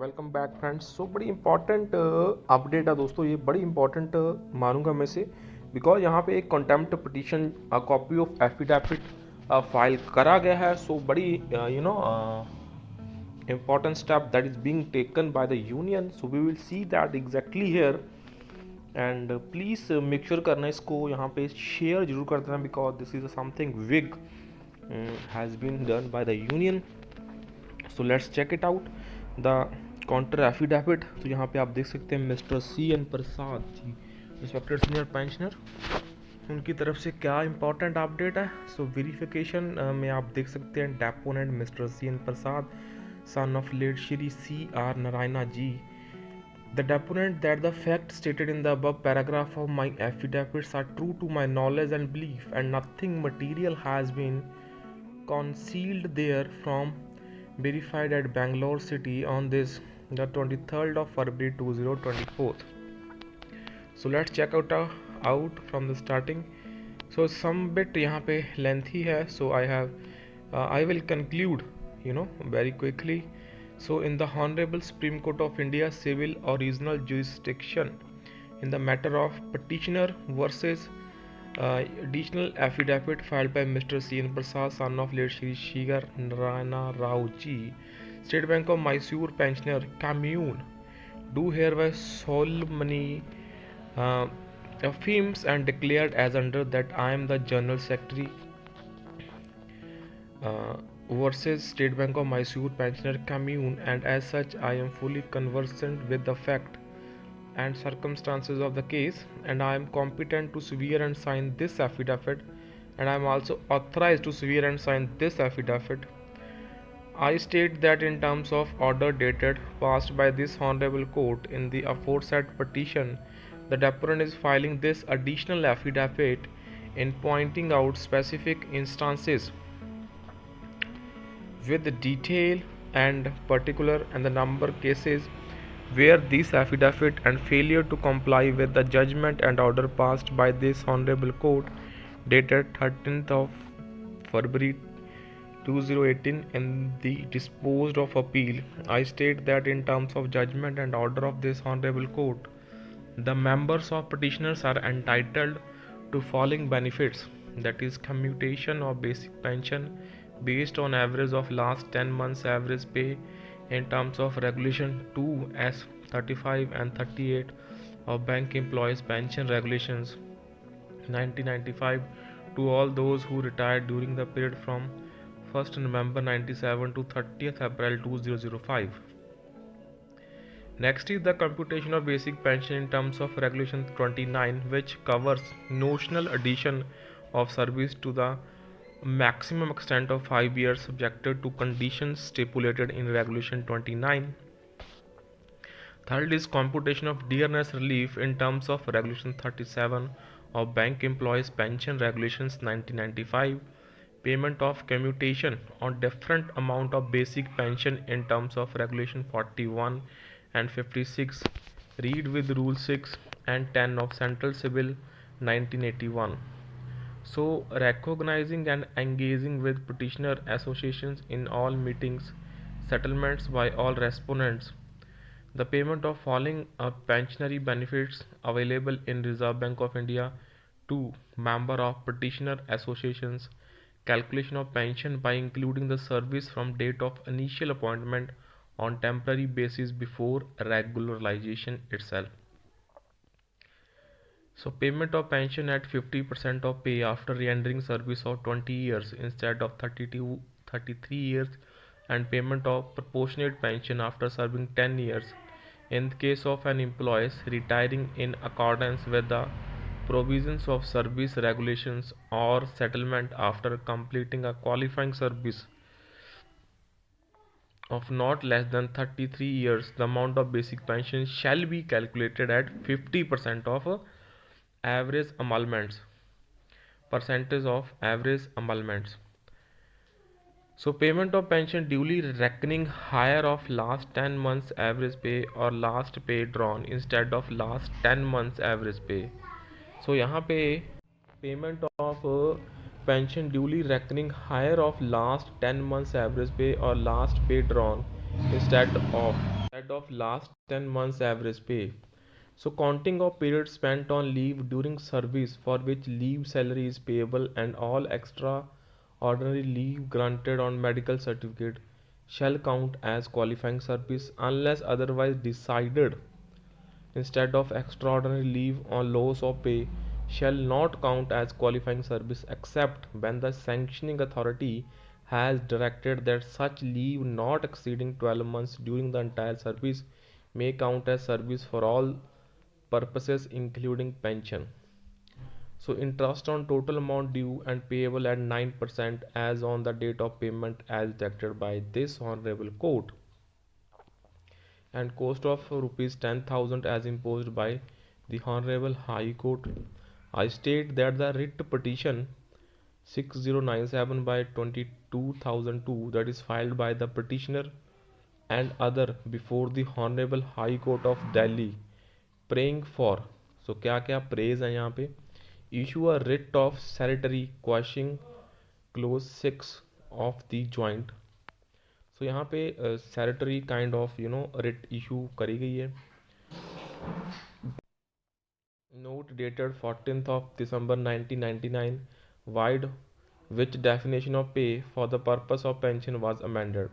Welcome back friends. सो बड़ी important update है दोस्तों, ये बड़ी इंपॉर्टेंट मानूंगा मैं से, बिकॉज यहाँ पे एक contempt petition copy of affidavit file करा गया है। सो बड़ी important step that is being taken by the union, so we will see that exactly here, and please make sure करना इसको यहाँ पे शेयर जरूर कर देना, because this is something big has been done by the union. So let's check it out. The counter affidavit, तो यहाँ पे आप देख सकते हैं mister CN Prasad ji, respected senior pensioner, उनकी तरफ से क्या इंपॉर्टेंट अपडेट है। सो वेरिफिकेशन में आप देख सकते हैं deponent mister CN Prasad, son of late Shri C.R. Narayana ji. The deponent that the facts stated in the above paragraph of my affidavits are true to my knowledge and belief, and nothing material has been concealed there from verified at Bangalore City on this the 23rd of February 2024. So let's check out from the starting. So some bit यहाँ पे lengthy है, so I will conclude very quickly. So in the Honorable Supreme Court of India Civil Original Jurisdiction in the matter of petitioner versus additional affidavit filed by Mr. CN Prasad, son of late Shri Shigar Narayana Rao Ji, State Bank of Mysore pensioner commune, do hereby solemnly affirms and declared as under that I am the General Secretary versus State Bank of Mysore pensioner commune, and as such I am fully conversant with the fact and circumstances of the case, and I am competent to swear and sign this affidavit, and I am also authorized to swear and sign this affidavit. I state that in terms of order dated passed by this honorable court in the aforesaid petition, the deponent is filing this additional affidavit in pointing out specific instances with detail and particular and the number cases where this affidavit and failure to comply with the judgment and order passed by this honorable court dated 13th of February 2018 in the disposed of appeal, I state that in terms of judgment and order of this honorable court, the members of petitioners are entitled to following benefits, that is commutation of basic pension based on average of last 10 months average pay in terms of regulation 2s 35 and 38 of bank employees pension regulations 1995 to all those who retired during the period from 1st November 97 to 30th April 2005. Next is the computation of basic pension in terms of regulation 29, which covers notional addition of service to the maximum extent of 5 years subjected to conditions stipulated in regulation 29. Third is computation of dearness relief in terms of regulation 37 of bank employees pension regulations 1995. Payment of commutation on different amount of basic pension in terms of regulation 41 and 56 read with rule 6 and 10 of Central Civil 1981. So recognizing and engaging with petitioner associations in all meetings, settlements by all respondents, the payment of following pensionary benefits available in Reserve Bank of India to member of petitioner associations, calculation of pension by including the service from date of initial appointment on temporary basis before regularization itself. So payment of pension at 50% of pay after re-entering service of 20 years instead of 33 years, and payment of proportionate pension after serving 10 years in the case of an employee retiring in accordance with the provisions of service regulations or settlement after completing a qualifying service of not less than 33 years. The amount of basic pension shall be calculated at 50% of average emoluments, percentage of average emoluments. So payment of pension duly reckoning higher of last 10 months average pay or last pay drawn instead of last 10 months average pay. So यहाँ पे payment of pension duly reckoning higher of last 10 months average pay or last pay drawn instead instead of last 10 months average pay. So counting of periods spent on leave during service for which leave salary is payable and all extraordinary leave granted on medical certificate shall count as qualifying service unless otherwise decided. Instead of extraordinary leave on loss of pay shall not count as qualifying service except when the sanctioning authority has directed that such leave not exceeding 12 months during the entire service may count as service for all purposes including pension. So interest on total amount due and payable at 9% as on the date of payment as directed by this honorable court, and cost of rupees 10,000 as imposed by the Honorable High Court. I state that the writ petition 6097 by 22,002 that is filed by the petitioner and other before the Honorable High Court of Delhi praying for, so क्या क्या praise है यहाँ पे, issue a writ of certiorari quashing clause 6 of the joint. So यहाँ पे certiorari kind of writ issue करी गई है. Note dated 14th of December 1999 wide which definition of pay for the purpose of pension was amended.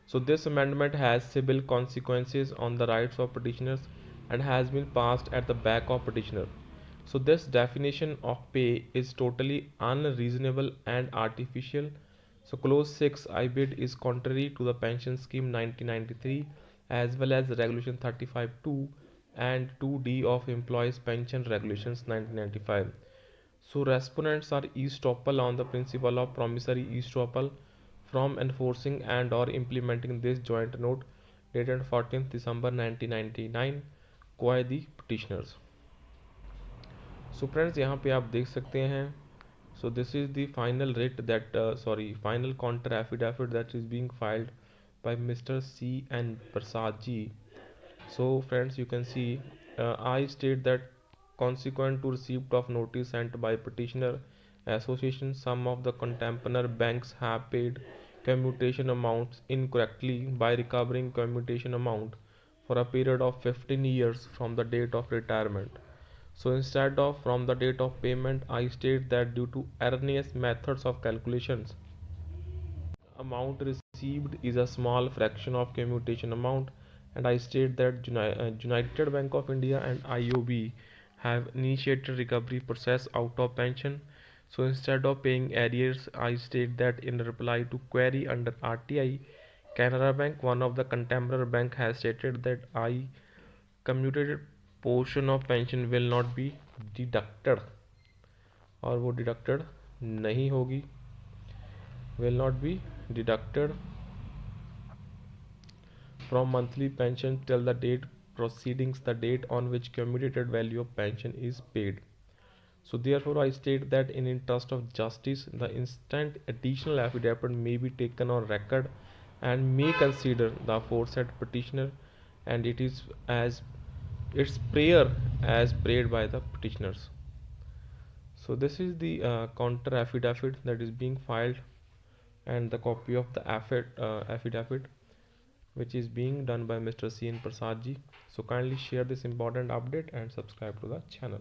So this amendment has civil consequences on the rights of petitioners and has been passed at the back of petitioner. So this definition of pay is totally unreasonable and artificial. So clause 6 I bid is contrary to the pension scheme 1993 as well as regulation 35(2) and 2D of employees pension regulations 1995. So respondents are estoppel on the principle of promissory estoppel from enforcing and or implementing this joint note dated 14th December 1999 by the petitioners. So friends यहाँ पे आप देख सकते हैं. So this is the final writ that final counter affidavit that is being filed by Mr. C.N. Prasad ji. So friends, you can see I state that consequent to receipt of notice sent by petitioner association, some of the contemporary banks have paid commutation amounts incorrectly by recovering commutation amount for a period of 15 years from the date of retirement. So instead of from the date of payment, I state that due to erroneous methods of calculations, amount received is a small fraction of commutation amount, and I state that United Bank of India and IOB have initiated recovery process out of pension. So instead of paying arrears, I state that in reply to query under RTI, Canara Bank, one of the contemporary bank, has stated that I commuted portion of pension will not be deducted, और वो deducted नहीं होगी, will not be deducted from monthly pension till the date proceedings the date on which commutated value of pension is paid. So therefore I state that in interest of justice the instant additional affidavit may be taken on record and may consider the aforesaid petitioner, and it is as its prayer as prayed by the petitioners. So this is the counter affidavit that is being filed and the copy of the affidavit which is being done by Mr. C.N. Prasad ji. So kindly share this important update and subscribe to the channel.